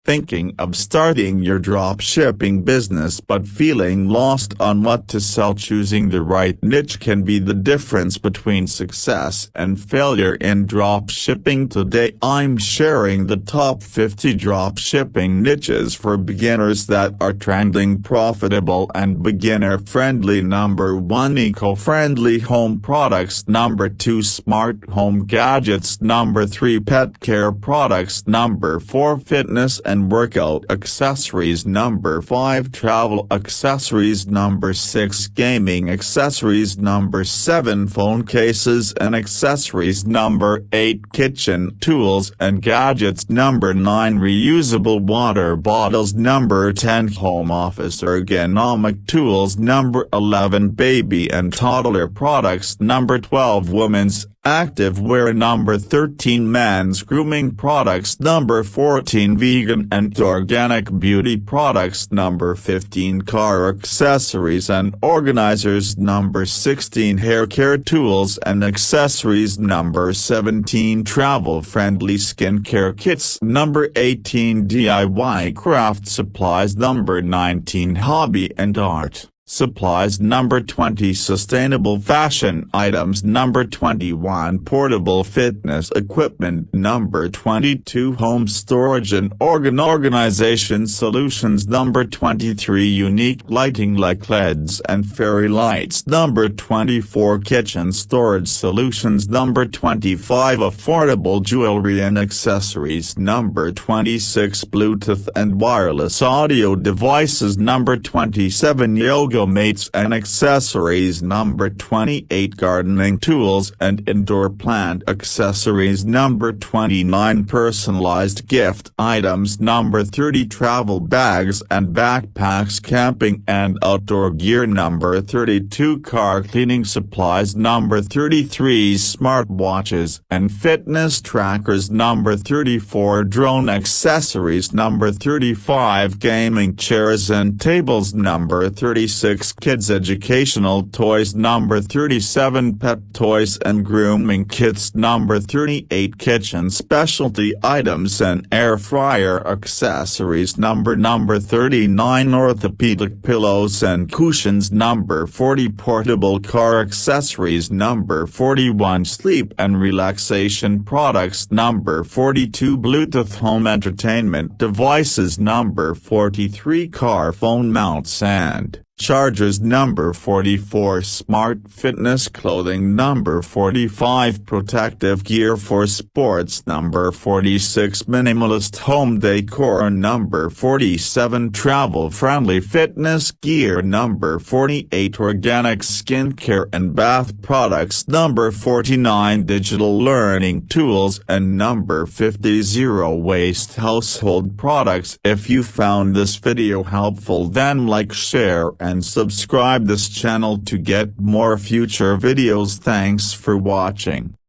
Thinking of starting your dropshipping business but feeling lost on what to sell? Choosing the right niche can be the difference between success and failure in dropshipping. Today I'm sharing the top 50 dropshipping niches for beginners that are trending, profitable and beginner-friendly. Number 1, eco-friendly home products. Number 2, smart home gadgets. Number 3, pet care products. Number 4, fitness and workout accessories. Number 5, travel accessories. Number 6, gaming accessories. Number 7, phone cases and accessories. Number 8, kitchen tools and gadgets. Number 9, reusable water bottles. Number 10, home office ergonomic tools. Number 11, baby and toddler products. Number 12, women's active wear. Number 13, men's grooming products. Number 14, vegan and organic beauty products. Number 15, car accessories and organizers. Number 16, hair care tools and accessories. Number 17, travel-friendly skincare kits. Number 18, DIY craft supplies. Number 19, hobby and art supplies. Number 20, sustainable fashion items. Number 21, portable fitness equipment. Number 22, home storage and organization solutions. Number 23, unique lighting like LEDs and fairy lights. Number 24, kitchen storage solutions. Number 25, affordable jewelry and accessories. Number 26, Bluetooth and wireless audio devices. Number 27, yoga mates and accessories. Number 28, gardening tools and indoor plant accessories. Number 29, personalized gift items. Number 30, travel bags and backpacks, camping and outdoor gear. Number 32, car cleaning supplies. Number 33, smartwatches and fitness trackers. Number 34, drone accessories. Number 35, gaming chairs and tables. Number 36, kids educational toys. Number 37, pet toys and grooming kits. Number 38, kitchen specialty items and air fryer accessories. Number 39, orthopedic pillows and cushions. Number 40, portable car accessories. Number 41, sleep and relaxation products. Number 42, Bluetooth home entertainment devices. Number 43, car phone mounts and chargers. Number 44, smart fitness clothing. Number 45, protective gear for sports. Number 46, minimalist home decor. Number 47, travel-friendly fitness gear. Number 48, organic skincare and bath products. Number 49, digital learning tools. And number 50, zero-waste household products. If you found this video helpful, then like, share and subscribe this channel to get more future videos. Thanks for watching.